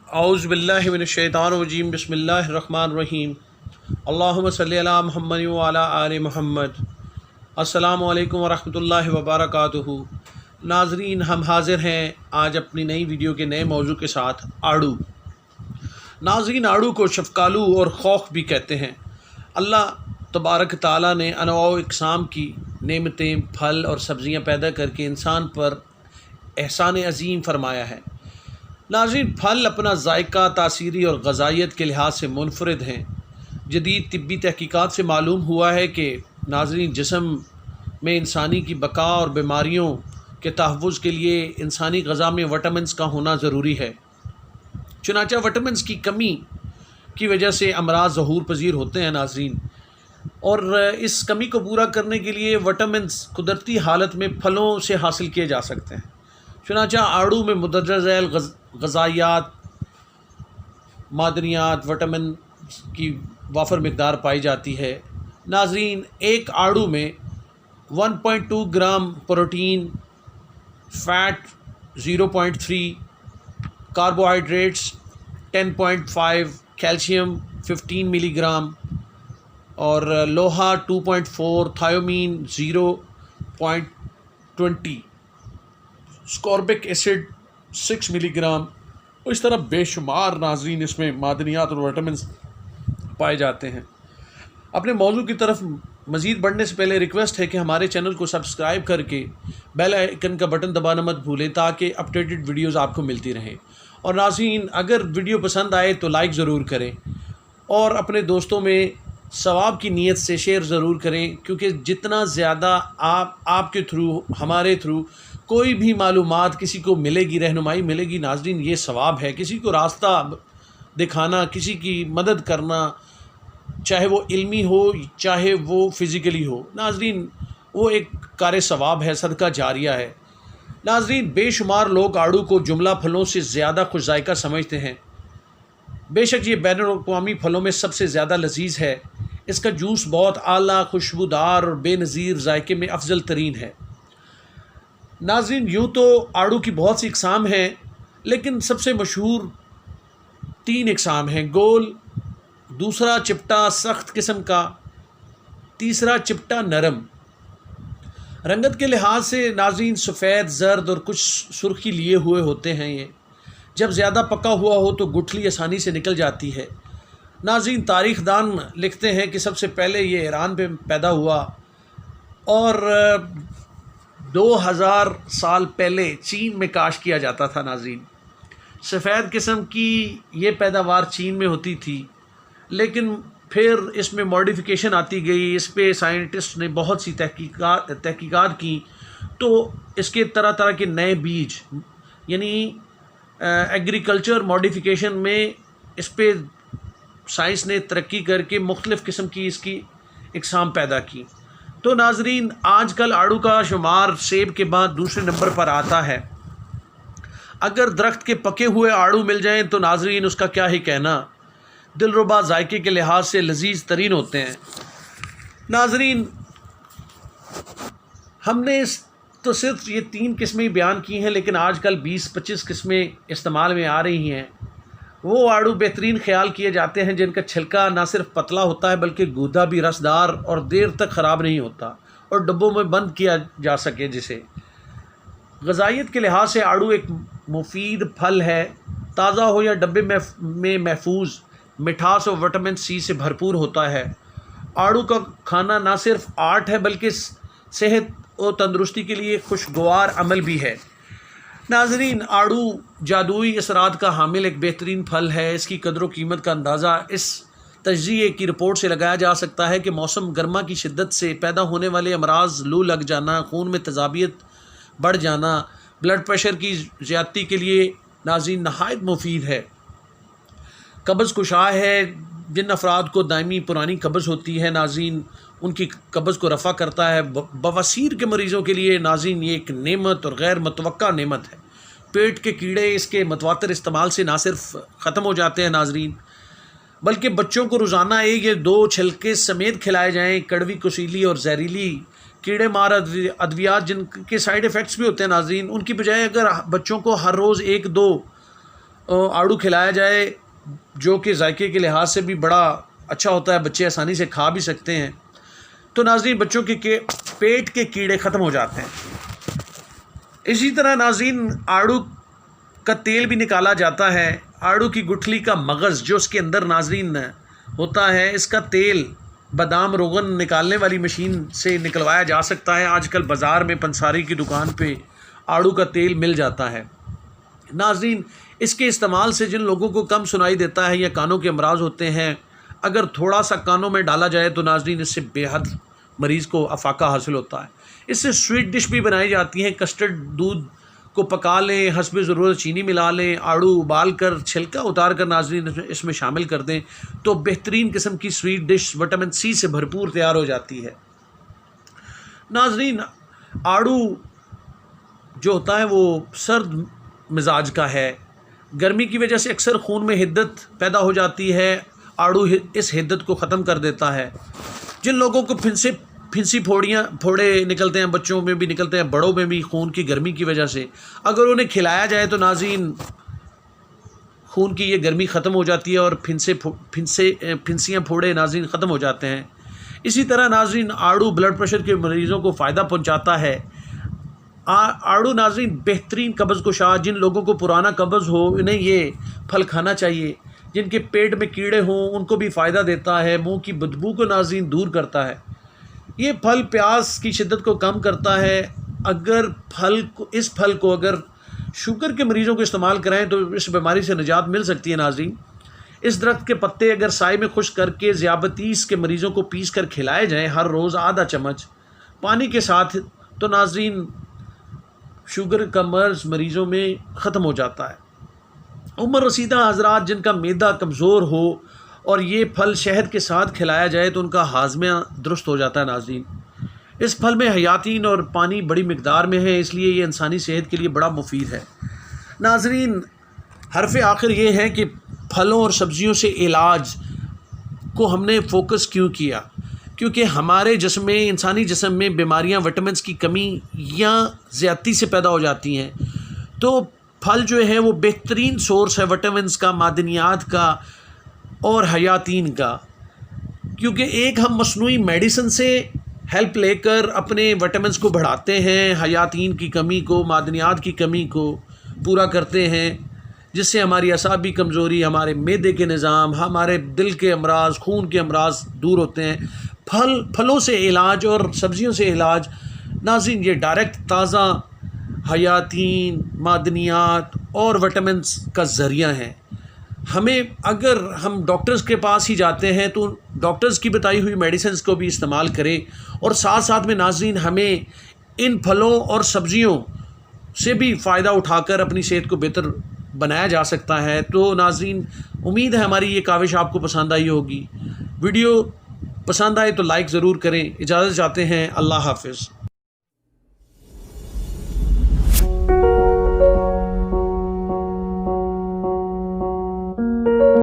اعوذ باللہ من الشیطان الرجیم بسم اللہ الرحمن الرحیم اللہم صلی علی محمد وعلی آل محمد۔ السلام علیکم ورحمۃ اللہ وبرکاتہ۔ ناظرین، ہم حاضر ہیں آج اپنی نئی ویڈیو کے نئے موضوع کے ساتھ آڑو۔ ناظرین، آڑو کو شفقالو اور خوخ بھی کہتے ہیں۔ اللہ تبارک تعالیٰ نے انواع و اقسام کی نعمتیں، پھل اور سبزیاں پیدا کر کے انسان پر احسان عظیم فرمایا ہے۔ ناظرین، پھل اپنا ذائقہ، تاثیری اور غذائیت کے لحاظ سے منفرد ہیں۔ جدید طبی تحقیقات سے معلوم ہوا ہے کہ ناظرین، جسم میں انسانی کی بقا اور بیماریوں کے تحفظ کے لیے انسانی غذا میں وٹامنس کا ہونا ضروری ہے۔ چنانچہ وٹامنس کی کمی کی وجہ سے امراض ظہور پذیر ہوتے ہیں ناظرین، اور اس کمی کو پورا کرنے کے لیے وٹامنس قدرتی حالت میں پھلوں سے حاصل کیے جا سکتے ہیں۔ چنانچہ آڑو میں مندرجہ ذیل غذائیات، معدنیات، وٹامن کی وافر مقدار پائی جاتی ہے۔ ناظرین، ایک آڑو میں 1.2 gram protein, fat 0.3، carbohydrates 10.5، calcium 15 ملی گرام اور لوہا 2.4، تھائیومین 0.20، اسکاربک ایسڈ 6 ملی گرام۔ اس طرح بے شمار ناظرین اس میں معدنیات اور وٹامنس پائے جاتے ہیں۔ اپنے موضوع کی طرف مزید بڑھنے سے پہلے ریکویسٹ ہے کہ ہمارے چینل کو سبسکرائب کر کے بیل آئیکن کا بٹن دبانا مت بھولیں تاکہ اپڈیٹڈ ویڈیوز آپ کو ملتی رہیں۔ اور ناظرین، اگر ویڈیو پسند آئے تو لائک ضرور کریں اور اپنے دوستوں میں ثواب کی نیت سے شیئر ضرور کریں، کیونکہ جتنا زیادہ آپ کے تھرو، ہمارے تھرو کوئی بھی معلومات کسی کو ملے گی، رہنمائی ملے گی، ناظرین یہ ثواب ہے۔ کسی کو راستہ دکھانا، کسی کی مدد کرنا، چاہے وہ علمی ہو چاہے وہ فزیکلی ہو، ناظرین وہ ایک کار ثواب ہے، صدقہ جاریہ ہے۔ ناظرین، بے شمار لوگ آڑو کو جملہ پھلوں سے زیادہ خوش ذائقہ سمجھتے ہیں۔ بے شک یہ بین الاقوامی پھلوں میں سب سے زیادہ لذیذ ہے۔ اس کا جوس بہت اعلیٰ، خوشبودار اور بے نظیر ذائقے میں افضل ترین ہے۔ ناظرین، یوں تو آڑو کی بہت سی اقسام ہیں، لیکن سب سے مشہور 3 اقسام ہیں: گول، دوسرا چپٹا سخت قسم کا، تیسرا چپٹا نرم۔ رنگت کے لحاظ سے ناظرین سفید، زرد اور کچھ سرخی لیے ہوئے ہوتے ہیں۔ یہ جب زیادہ پکا ہوا ہو تو گٹھلی آسانی سے نکل جاتی ہے۔ ناظرین، تاریخ دان لکھتے ہیں کہ سب سے پہلے یہ ایران پہ پیدا ہوا اور 2000 سال پہلے چین میں کاشت کیا جاتا تھا۔ ناظرین، سفید قسم کی یہ پیداوار چین میں ہوتی تھی، لیکن پھر اس میں ماڈیفیکیشن آتی گئی، اس پہ سائنٹسٹ نے بہت سی تحقیقات کی، تو اس کے طرح طرح کے نئے بیج، یعنی ایگریکلچر ماڈیفیکیشن میں اس پہ سائنس نے ترقی کر کے مختلف قسم کی اس کی اقسام پیدا کی۔ تو ناظرین، آج کل آڑو کا شمار سیب کے بعد دوسرے نمبر پر آتا ہے۔ اگر درخت کے پکے ہوئے آڑو مل جائیں تو ناظرین اس کا کیا ہی کہنا، دلربا ذائقے کے لحاظ سے لذیذ ترین ہوتے ہیں۔ ناظرین، ہم نے تو صرف یہ 3 قسمیں بیان کی ہیں، لیکن آج کل 20-25 قسمیں استعمال میں آ رہی ہیں۔ وہ آڑو بہترین خیال کیے جاتے ہیں جن کا چھلکا نہ صرف پتلا ہوتا ہے بلکہ گودا بھی رسدار اور دیر تک خراب نہیں ہوتا، اور ڈبوں میں بند کیا جا سکے جسے۔ غذائیت کے لحاظ سے آڑو ایک مفید پھل ہے۔ تازہ ہو یا ڈبے میں محفوظ، مٹھاس اور وٹامن سی سے بھرپور ہوتا ہے۔ آڑو کا کھانا نہ صرف آرٹ ہے بلکہ صحت اور تندرستی کے لیے خوشگوار عمل بھی ہے۔ ناظرین، آڑو جادوئی اثرات کا حامل ایک بہترین پھل ہے۔ اس کی قدر و قیمت کا اندازہ اس تجزیے کی رپورٹ سے لگایا جا سکتا ہے کہ موسم گرما کی شدت سے پیدا ہونے والے امراض، لو لگ جانا، خون میں تیزابیت بڑھ جانا، بلڈ پریشر کی زیادتی کے لیے ناظرین نہایت مفید ہے۔ قبض کشا ہے، جن افراد کو دائمی پرانی قبض ہوتی ہے ناظرین، ان کی قبض کو رفع کرتا ہے۔ بواسیر کے مریضوں کے لیے ناظرین یہ ایک نعمت اور غیر متوقع نعمت ہے۔ پیٹ کے کیڑے اس کے متواتر استعمال سے نہ صرف ختم ہو جاتے ہیں ناظرین، بلکہ بچوں کو روزانہ 1 یا 2 چھلکے سمیت کھلائے جائیں۔ کڑوی، کسیلی اور زہریلی کیڑے مار ادویات جن کے سائیڈ ایفیکٹس بھی ہوتے ہیں ناظرین، ان کی بجائے اگر بچوں کو ہر روز 1-2 آڑو کھلایا جائے جو کہ ذائقے کے لحاظ سے بھی بڑا اچھا ہوتا ہے، بچے آسانی سے کھا بھی سکتے ہیں، تو ناظرین بچوں کے پیٹ کے کیڑے ختم ہو جاتے ہیں۔ اسی طرح ناظرین آڑو کا تیل بھی نکالا جاتا ہے۔ آڑو کی گٹھلی کا مغز جو اس کے اندر ناظرین ہوتا ہے، اس کا تیل بادام روغن نکالنے والی مشین سے نکلوایا جا سکتا ہے۔ آج کل بازار میں پنساری کی دکان پہ آڑو کا تیل مل جاتا ہے۔ ناظرین اس کے استعمال سے جن لوگوں کو کم سنائی دیتا ہے یا کانوں کے امراض ہوتے ہیں، اگر تھوڑا سا کانوں میں ڈالا جائے تو ناظرین اس سے بے حد مریض کو افاقہ حاصل ہوتا ہے۔ اس سے سویٹ ڈش بھی بنائی جاتی ہیں۔ کسٹرڈ دودھ کو پکا لیں، حسب ضرورت چینی ملا لیں، آڑو ابال کر چھلکا اتار کر ناظرین اس میں شامل کر دیں تو بہترین قسم کی سویٹ ڈش وٹامن سی سے بھرپور تیار ہو جاتی ہے۔ ناظرین آڑو جو ہوتا ہے وہ سرد مزاج کا ہے، گرمی کی وجہ سے اکثر خون میں حدت پیدا ہو جاتی ہے۔ آڑو اس حدت کو ختم کر دیتا ہے۔ جن لوگوں کو پھنسی پھوڑے نکلتے ہیں، بچوں میں بھی نکلتے ہیں، بڑوں میں بھی، خون کی گرمی کی وجہ سے، اگر انہیں کھلایا جائے تو ناظرین خون کی یہ گرمی ختم ہو جاتی ہے اور پھنسیاں پھوڑے ناظرین ختم ہو جاتے ہیں۔ اسی طرح ناظرین آڑو بلڈ پریشر کے مریضوں کو فائدہ پہنچاتا ہے۔ آڑو ناظرین بہترین قبض کشا، جن لوگوں کو پرانا قبض ہو انہیں یہ پھل کھانا چاہیے۔ جن کے پیٹ میں کیڑے ہوں ان کو بھی فائدہ دیتا ہے، منہ کی بدبو کو ناظرین دور کرتا ہے۔ یہ پھل پیاس کی شدت کو کم کرتا ہے۔ اگر اس پھل کو اگر شوگر کے مریضوں کو استعمال کرائیں تو اس بیماری سے نجات مل سکتی ہے ناظرین۔ اس درخت کے پتے اگر سائے میں خشک کر کے ذیابطیس کے مریضوں کو پیس کر کھلائے جائیں ہر روز آدھا چمچ پانی کے ساتھ تو ناظرین شوگر کا مرض مریضوں میں ختم ہو جاتا ہے۔ عمر رسیدہ حضرات جن کا معدہ کمزور ہو اور یہ پھل شہد کے ساتھ کھلایا جائے تو ان کا ہاضمہ درست ہو جاتا ہے ناظرین۔ اس پھل میں حیاتین اور پانی بڑی مقدار میں ہے، اس لیے یہ انسانی صحت کے لیے بڑا مفید ہے۔ ناظرین حرف آخر یہ ہے کہ پھلوں اور سبزیوں سے علاج کو ہم نے فوکس کیوں کیا؟ کیونکہ ہمارے جسم میں، انسانی جسم میں بیماریاں وٹامنس کی کمی یا زیادتی سے پیدا ہو جاتی ہیں، تو پھل جو ہے وہ بہترین سورس ہے وٹامنس کا، معدنیات کا اور حیاتین کا۔ کیونکہ ایک ہم مصنوعی میڈیسن سے ہیلپ لے کر اپنے وٹامنس کو بڑھاتے ہیں، حیاتین کی کمی کو، معدنیات کی کمی کو پورا کرتے ہیں، جس سے ہماری اعصابی کمزوری، ہمارے معدے کے نظام، ہمارے دل کے امراض، خون کے امراض دور ہوتے ہیں۔ پھلوں سے علاج اور سبزیوں سے علاج ناظرین یہ ڈائریکٹ تازہ حیاتین، معدنیات اور وٹامنس کا ذریعہ ہیں۔ اگر ہم ڈاکٹرز کے پاس ہی جاتے ہیں تو ڈاکٹرز کی بتائی ہوئی میڈیسنز کو بھی استعمال کریں، اور ساتھ ساتھ میں ناظرین ہمیں ان پھلوں اور سبزیوں سے بھی فائدہ اٹھا کر اپنی صحت کو بہتر بنایا جا سکتا ہے۔ تو ناظرین امید ہے ہماری یہ کاوش آپ کو پسند آئی ہوگی۔ ویڈیو پسند آئے تو لائک ضرور کریں۔ اجازت چاہتے ہیں، اللہ حافظ۔